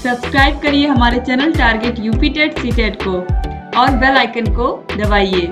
Subscribe करिए हमारे channel target UP TET CTET को और बेल आइकन को दबाइए।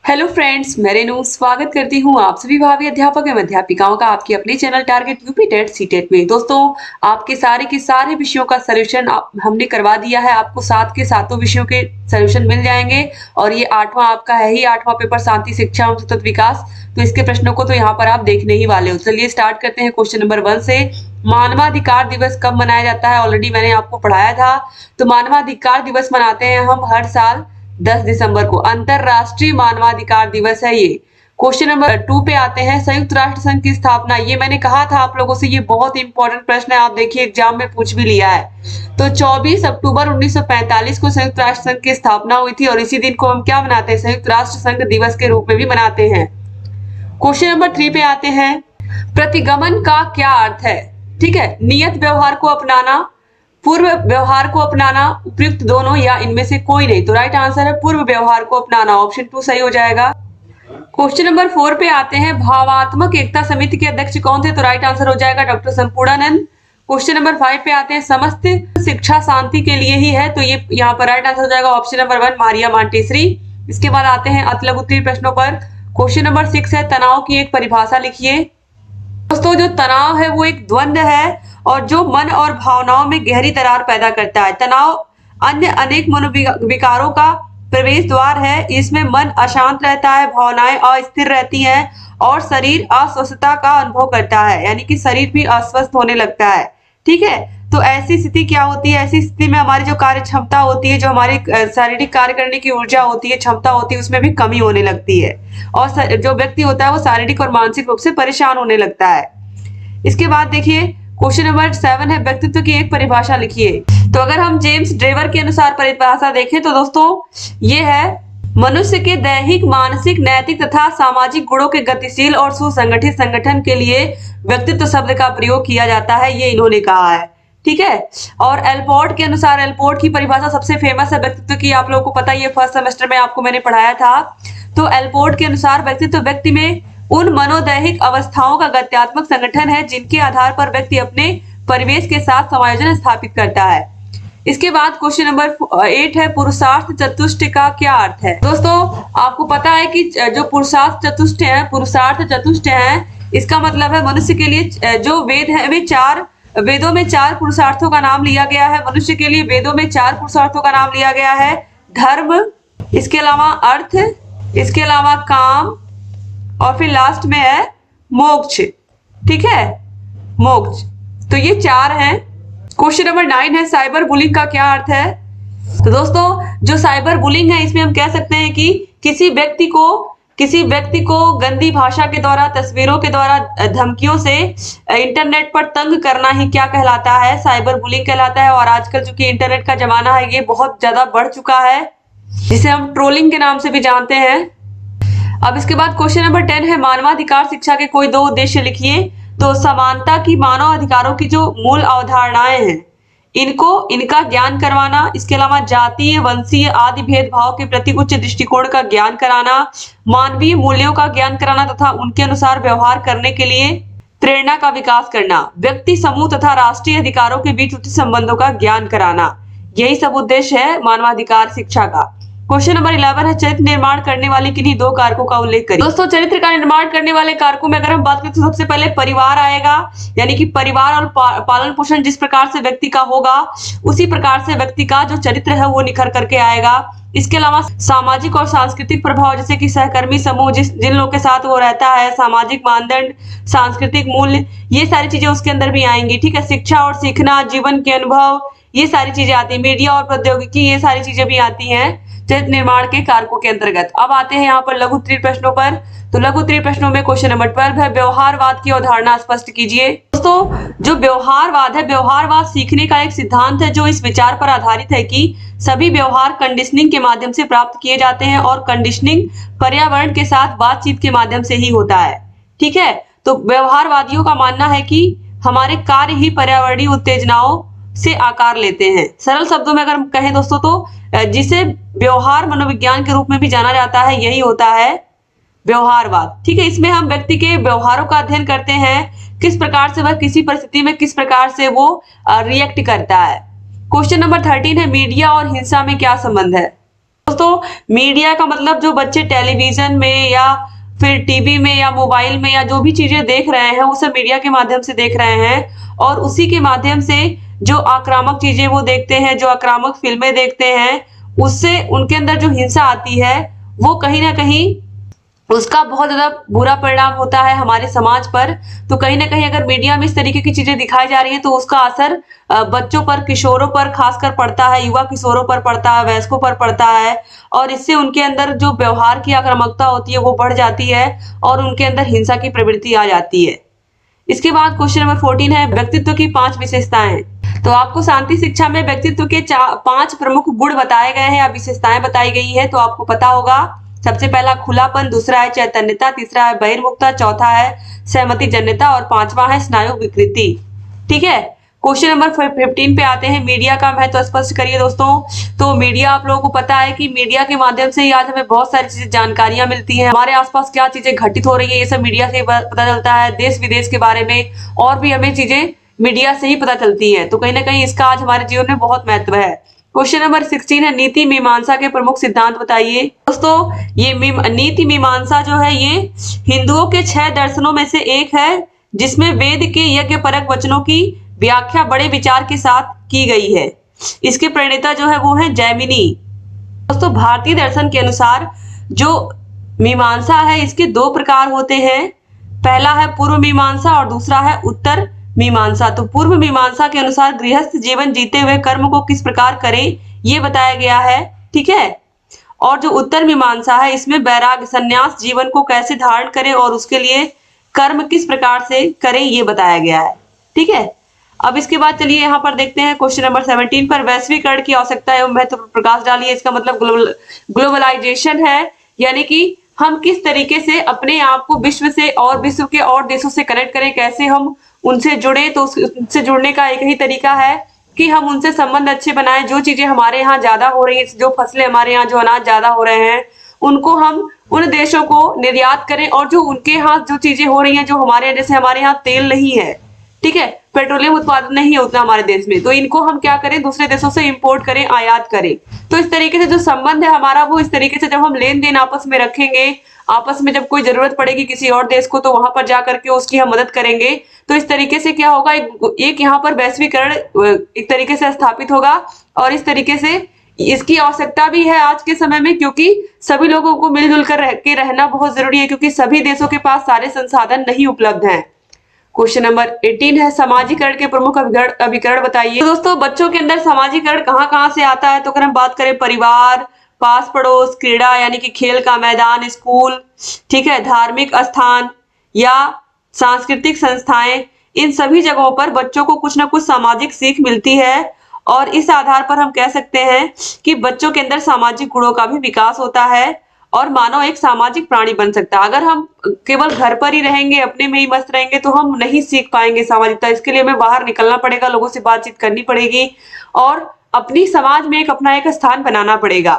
हेलो फ्रेंड्स, मैं रेनू स्वागत करती हूँ आप सभी भावी अध्यापक एवं अध्यापिकाओं का आपके अपने channel target UP TET CTET में। दोस्तों, आपके सारे के सारे विषयों का सलूशन हमने करवा दिया है। आपको 7 के 7 विषयों के सलूशन मिल जाएंगे और ये 8वां आपका है ही 8वां पेपर शांति शिक्षा एवं सतत विकास। तो इसके प्रश्नों को तो यहाँ पर आप देखने ही वाले हो। चलिए स्टार्ट करते हैं क्वेश्चन नंबर 1 से। मानवाधिकार दिवस कब मनाया जाता है? ऑलरेडी मैंने आपको पढ़ाया था। तो मानवाधिकार दिवस मनाते हैं हम हर साल 10 दिसंबर को। अंतरराष्ट्रीय मानवाधिकार दिवस है ये। क्वेश्चन नंबर 2 पे आते हैं। संयुक्त राष्ट्र संघ की स्थापना, ये मैंने कहा था आप लोगों से, ये बहुत इंपॉर्टेंट प्रश्न है। आप देखिए एग्जाम में पूछ भी लिया है। तो 24 अक्टूबर 1945 को संयुक्त राष्ट्र संघ की स्थापना हुई थी और इसी दिन को हम क्या मनाते हैं? संयुक्त राष्ट्र संघ दिवस के रूप में भी मनाते हैं। क्वेश्चन नंबर 3 पे आते हैं। प्रतिगमन का क्या अर्थ है? ठीक है, नियत व्यवहार को अपनाना, पूर्व व्यवहार को अपनाना, उपयुक्त दोनों या इनमें से कोई नहीं। तो राइट आंसर है पूर्व व्यवहार को अपनाना, ऑप्शन 2 सही हो जाएगा। क्वेश्चन नंबर 4 पे आते हैं। भावात्मक एकता समिति के अध्यक्ष कौन थे? तो राइट आंसर हो जाएगा डॉक्टर संपूर्णानंद। क्वेश्चन नंबर 5 पे आते हैं। समस्त शिक्षा शांति के लिए ही है, तो ये यहाँ पर राइट आंसर हो जाएगा ऑप्शन नंबर 1 मारिया मांटेसरी। इसके बाद आते हैं अतिलघु उत्तरीय प्रश्नों पर। क्वेश्चन नंबर 6 है। तनाव की एक परिभाषा लिखिए। दोस्तों, जो तनाव है वो एक द्वंद्व है और जो मन और भावनाओं में गहरी दरार पैदा करता है। तनाव अन्य अनेक मनोविकारों का प्रवेश द्वार है। इसमें मन अशांत रहता है, भावनाएं अस्थिर रहती हैं और शरीर अस्वस्थता का अनुभव करता है, यानी कि शरीर भी अस्वस्थ होने लगता है। ठीक है, तो ऐसी स्थिति क्या होती है? ऐसी स्थिति में हमारी जो कार्य क्षमता होती है, जो हमारी शारीरिक कार्य करने की ऊर्जा होती है, क्षमता होती है, उसमें भी कमी होने लगती है और जो व्यक्ति होता है वो शारीरिक और मानसिक रूप से परेशान होने लगता है। इसके बाद देखिए क्वेश्चन नंबर 7 है। व्यक्तित्व की एक परिभाषा लिखिए। तो अगर हम जेम्स ड्रेवर के अनुसार परिभाषा देखें तो दोस्तों ये है, मनुष्य के दैहिक, मानसिक, नैतिक तथा सामाजिक गुणों के गतिशील और सुसंगठित संगठन के लिए व्यक्तित्व शब्द का प्रयोग किया जाता है, ये इन्होंने कहा है। ठीक है, और एल्पोर्ट के अनुसार, एल्पोर्ट की परिभाषा सबसे फेमस है व्यक्तित्व की, आप लोगों को पता ही है, फर्स्ट सेमेस्टर में आपको मैंने पढ़ाया था। तो एल्पोर्ट के अनुसार व्यक्तित्व व्यक्ति में उन मनोदैहिक अवस्थाओं का गत्यात्मक संगठन है जिनके आधार पर व्यक्ति अपने परिवेश के साथ समायोजन स्थापित करता है। इसके बाद क्वेश्चन नंबर 8 है। पुरुषार्थ चतुष्टय का क्या अर्थ है? दोस्तों, आपको पता है कि जो पुरुषार्थ चतुष्टय है, इसका मतलब है मनुष्य के लिए जो वेद है वे 4 वेदों में 4 पुरुषार्थों का नाम लिया गया है। मनुष्य के लिए वेदों में 4 पुरुषार्थों का नाम लिया गया है। धर्म, इसके अलावा अर्थ, इसके अलावा काम और फिर लास्ट में है मोक्ष। ठीक है, मोक्ष। तो ये 4 हैं। क्वेश्चन नंबर 9 है। साइबर बुलिंग का क्या अर्थ है? तो दोस्तों, जो साइबर बुलिंग है इसमें हम कह सकते हैं कि किसी व्यक्ति को गंदी भाषा के द्वारा, तस्वीरों के द्वारा, धमकियों से इंटरनेट पर तंग करना ही क्या कहलाता है? साइबर बुलिंग कहलाता है। और आजकल चूंकि इंटरनेट का जमाना है, ये बहुत ज्यादा बढ़ चुका है, जिसे हम ट्रोलिंग के नाम से भी जानते हैं। अब इसके बाद क्वेश्चन नंबर 10 है। मानवाधिकार शिक्षा के कोई 2 उद्देश्य लिखिए। तो समानता की मानव अधिकारों की जो मूल अवधारणाएं हैं, इनका ज्ञान करवाना, इसके अलावा जातीय, वंशीय आदि भेदभाव के प्रति उच्च दृष्टिकोण का ज्ञान कराना, मानवीय मूल्यों का ज्ञान कराना तथा उनके अनुसार व्यवहार करने के लिए प्रेरणा का विकास करना, व्यक्ति समूह तथा राष्ट्रीय अधिकारों के बीच उचित संबंधों का ज्ञान कराना, यही सब उद्देश्य है मानवाधिकार शिक्षा का। क्वेश्चन नंबर 11 है। चरित्र निर्माण करने वाले किन्हीं 2 कारकों का उल्लेख करिए। दोस्तों, चरित्र का निर्माण करने वाले कारकों में अगर हम बात करें तो सबसे पहले परिवार आएगा, यानी कि परिवार और पालन पोषण जिस प्रकार से व्यक्ति का होगा, उसी प्रकार से व्यक्ति का जो चरित्र है वो निखर करके आएगा। इसके अलावा सामाजिक और सांस्कृतिक प्रभाव, जैसे कि सहकर्मी समूह, जिन लोगों के साथ वो रहता है, सामाजिक मानदंड, सांस्कृतिक मूल्य, ये सारी चीजें उसके अंदर भी आएंगी। ठीक है, शिक्षा और सीखना, जीवन के अनुभव, ये सारी चीजें आती है। मीडिया और प्रौद्योगिकी, ये सारी चीजें भी आती हैं चरित्र निर्माण के कारकों के अंतर्गत। अब आते हैं यहाँ पर लघु उत्तरीय प्रश्नों पर। तो लघु उत्तरीय प्रश्नों में क्वेश्चन नंबर 12 है। व्यवहारवाद की अवधारणा स्पष्ट कीजिए। दोस्तों, जो व्यवहारवाद है, व्यवहारवाद सीखने का एक सिद्धांत है जो इस विचार पर आधारित है कि सभी व्यवहार कंडीशनिंग के माध्यम से प्राप्त किए जाते हैं और कंडीशनिंग पर्यावरण के साथ बातचीत के माध्यम से ही होता है। ठीक है, तो व्यवहारवादियों का मानना है कि हमारे कार्य ही पर्यावरणीय उत्तेजनाओं से आकार लेते हैं। सरल शब्दों में अगर हम कहें दोस्तों, तो जिसे व्यवहार मनोविज्ञान के रूप में भी जाना जाता है, यही होता है व्यवहारवाद। ठीक है, इसमें हम व्यक्ति के व्यवहारों का अध्ययन करते हैं, किस प्रकार से वह किसी परिस्थिति में किस प्रकार से वो रिएक्ट करता है। क्वेश्चन नंबर 13 है, मीडिया और हिंसा में क्या संबंध है। दोस्तों, मीडिया का मतलब जो बच्चे टेलीविजन में या फिर टीवी में या मोबाइल में या जो भी चीजें देख रहे हैं वो सब मीडिया के माध्यम से देख रहे हैं, और उसी के माध्यम से जो आक्रामक चीजें वो देखते हैं, जो आक्रामक फिल्में देखते हैं, उससे उनके अंदर जो हिंसा आती है वो कहीं ना कहीं उसका बहुत ज्यादा बुरा परिणाम होता है हमारे समाज पर। तो कहीं ना कहीं अगर मीडिया में इस तरीके की चीजें दिखाई जा रही है तो उसका असर बच्चों पर, किशोरों पर खासकर पड़ता है, युवा किशोरों पर पड़ता है, वयस्कों पर पड़ता है, और इससे उनके अंदर जो व्यवहार की आक्रामकता होती है वो बढ़ जाती है और उनके अंदर हिंसा की प्रवृत्ति आ जाती है। इसके बाद क्वेश्चन नंबर 14 है, व्यक्तित्व की 5 विशेषताएं। तो आपको शांति शिक्षा में व्यक्तित्व के 5 प्रमुख गुण बताए गए हैं या विशेषताएं बताई गई है, तो आपको पता होगा। सबसे पहला खुलापन, दूसरा है चैतन्यता, तीसरा है बहिर्मुखता, चौथा है सहमति जन्यता और पांचवा है स्नायु विकृति। ठीक है, क्वेश्चन नंबर 15 पे आते हैं, मीडिया का महत्व स्पष्ट करिए दोस्तों। तो मीडिया, आप लोगों को पता है कि मीडिया के माध्यम से ही आज हमें बहुत सारी चीजें, जानकारियां मिलती हैं, हमारे आसपास क्या चीजें घटित हो रही है ये सब मीडिया से पता चलता है, देश विदेश के बारे में और भी हमें चीजें मीडिया से ही पता चलती है। तो कहीं ना कहीं इसका आज हमारे जीवन में बहुत महत्व है। क्वेश्चन नंबर 16 है, नीति मीमांसा के प्रमुख सिद्धांत बताइए। दोस्तों, ये नीति मीमांसा जो है ये हिंदुओं के 6 दर्शनों में से एक है, जिसमें वेद के यज्ञ परक वचनों की व्याख्या बड़े विचार के साथ की गई है। इसके प्रणेता जो है वो है जैमिनी। दोस्तों, भारतीय दर्शन के अनुसार जो मीमांसा है इसके 2 प्रकार होते हैं। पहला है पूर्व मीमांसा और दूसरा है उत्तर मीमांसा। तो पूर्व मीमांसा के अनुसार गृहस्थ जीवन जीते हुए कर्म को किस प्रकार करें ये बताया गया है। ठीक है, और जो उत्तर मीमांसा है इसमें वैराग्य, संन्यास जीवन को कैसे धारण करें और उसके लिए कर्म किस प्रकार से करें ये बताया गया है। ठीक है, अब इसके बाद चलिए यहाँ पर देखते हैं क्वेश्चन नंबर 17 पर, वैश्वीकरण की आवश्यकता एवं महत्व पर प्रकाश डालिए। इसका मतलब ग्लोबलाइजेशन है, यानी कि हम किस तरीके से अपने आप को विश्व से और विश्व के और देशों से कनेक्ट करें, कैसे हम उनसे जुड़े। तो उनसे जुड़ने का एक ही तरीका है कि हम उनसे संबंध अच्छे बनाएं। जो चीजें हमारे यहाँ ज्यादा हो रही है, जो फसलें हमारे यहाँ, जो अनाज ज्यादा हो रहे हैं, उनको हम उन देशों को निर्यात करें, और जो उनके यहाँ जो चीजें हो रही हैं, जो हमारे यहाँ, जैसे हमारे यहाँ तेल नहीं है, ठीक है, पेट्रोलियम उत्पादन नहीं है उतना हमारे देश में, तो इनको हम क्या करें, दूसरे देशों से इंपोर्ट करें, आयात करें। तो इस तरीके से जो संबंध है हमारा, वो इस तरीके से जब हम लेन देन आपस में रखेंगे, आपस में जब कोई जरूरत पड़ेगी किसी और देश को, तो वहां पर जाकर के उसकी हम मदद करेंगे। तो इस तरीके से क्या होगा, एक यहाँ पर वैश्वीकरण एक तरीके से स्थापित होगा, और इस तरीके से इसकी आवश्यकता भी है आज के समय में, क्योंकि सभी लोगों को मिलजुल कर रहना बहुत जरूरी है, क्योंकि सभी देशों के पास सारे संसाधन नहीं उपलब्ध हैं। क्वेश्चन नंबर 18 है, सामाजिकरण के प्रमुख अभिकरण बताइए। तो दोस्तों, बच्चों के अंदर सामाजिकरण कहाँ से आता है, तो अगर हम बात करें परिवार, पास पड़ोस, क्रीड़ा यानी कि खेल का मैदान, स्कूल, ठीक है, धार्मिक स्थान या सांस्कृतिक संस्थाएं, इन सभी जगहों पर बच्चों को कुछ ना कुछ सामाजिक सीख मिलती है, और इस आधार पर हम कह सकते हैं कि बच्चों के अंदर सामाजिक गुणों का भी विकास होता है और मानव एक सामाजिक प्राणी बन सकता है। अगर हम केवल घर पर ही रहेंगे, अपने में ही मस्त रहेंगे, तो हम नहीं सीख पाएंगे सामाजिकता। इसके लिए हमें बाहर निकलना पड़ेगा, लोगों से बातचीत करनी पड़ेगी और अपनी समाज में अपना एक स्थान बनाना पड़ेगा।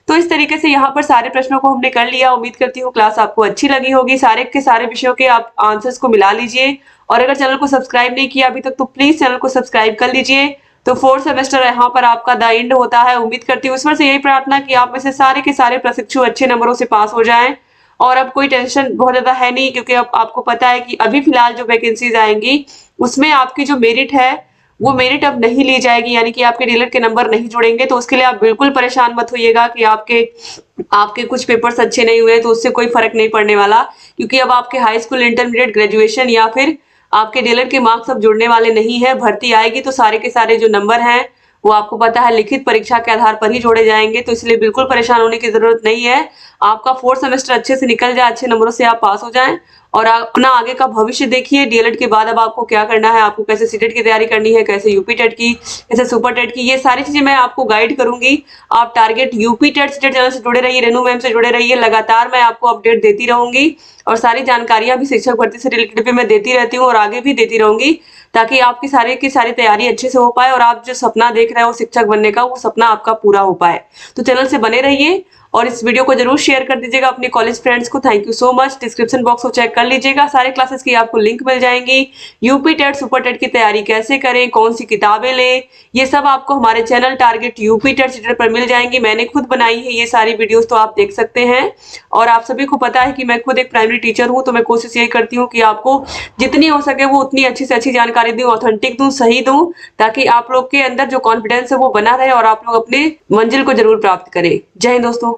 तो इस तरीके से यहाँ पर सारे प्रश्नों को हमने कर लिया। उम्मीद करती हूँ क्लास आपको अच्छी लगी होगी। सारे के सारे विषयों के आप आंसर्स को मिला लीजिए, और अगर चैनल को सब्सक्राइब नहीं किया अभी तक तो प्लीज चैनल को सब्सक्राइब कर लीजिए। तो 4th सेमेस्टर यहाँ पर आपका द एंड होता है। उम्मीद करती हूँ, ईश्वर से यही प्रार्थना कि आप में से सारे के सारे प्रशिक्षु अच्छे नंबरों से पास हो जाएं। और अब कोई टेंशन बहुत ज्यादा है नहीं, क्योंकि अब आपको पता है कि अभी फिलहाल जो वैकेंसीज आएंगी उसमें आपकी जो मेरिट है वो मेरिट अब नहीं ली जाएगी, यानी कि आपके डीएलएड के नंबर नहीं जुड़ेंगे। तो उसके लिए आप बिल्कुल परेशान मत होइएगा कि आपके कुछ पेपर्स अच्छे नहीं हुए, तो उससे कोई फर्क नहीं पड़ने वाला, क्योंकि अब आपके हाई स्कूल, इंटरमीडिएट, ग्रेजुएशन या फिर आपके डीएलएड के मार्क्स अब जुड़ने वाले नहीं है। भर्ती आएगी तो सारे के सारे जो नंबर हैं वो आपको पता है लिखित परीक्षा के आधार पर ही जोड़े जाएंगे। तो इसलिए बिल्कुल परेशान होने की जरूरत नहीं है। आपका 4th सेमेस्टर अच्छे से निकल जाए, अच्छे नंबरों से आप पास हो जाएं, और अपना आगे का भविष्य देखिए। डीएलएड के बाद अब आपको क्या करना है, आपको कैसे सीटेट की तैयारी करनी है, कैसे यूपी टेट की, कैसे सुपर टेट की, ये सारी चीजें मैं आपको गाइड करूंगी। आप target UP TET CTET channel से जुड़े रहिए, रेनू मैम से जुड़े रहिए। लगातार मैं आपको अपडेट देती रहूंगी, और सारी जानकारियां भी शिक्षक भर्ती से रिलेटेड भी मैं देती रहती हूँ और आगे भी देती रहूंगी, ताकि आपकी सारी की सारी तैयारी अच्छे से हो पाए और आप जो सपना देख रहे हो शिक्षक बनने का, वो सपना आपका पूरा हो पाए। तो चैनल से बने रहिए और इस वीडियो को जरूर शेयर कर दीजिएगा अपने कॉलेज फ्रेंड्स को। Thank you so much. Description box को चेक कर लीजिएगा, सारे क्लासेस की आपको लिंक मिल जाएंगी। यूपी टेट सुपर टेट की तैयारी कैसे करें, कौन सी किताबें लें, ये सब आपको हमारे channel target UP TET CTET पर मिल जाएंगी। मैंने खुद बनाई है ये सारी वीडियोस, तो आप देख सकते हैं। और आप सभी को पता है कि मैं खुद एक प्राइमरी टीचर हूं, तो मैं कोशिश यही करती हूँ कि आपको जितनी हो सके वो उतनी अच्छी से अच्छी जानकारी दूं, ऑथेंटिक दूं, सही दूं, ताकि आप लोग के अंदर जो कॉन्फिडेंस है वो बना रहे और आप लोग अपनी मंजिल को जरूर प्राप्त करें। जय हिंद दोस्तों।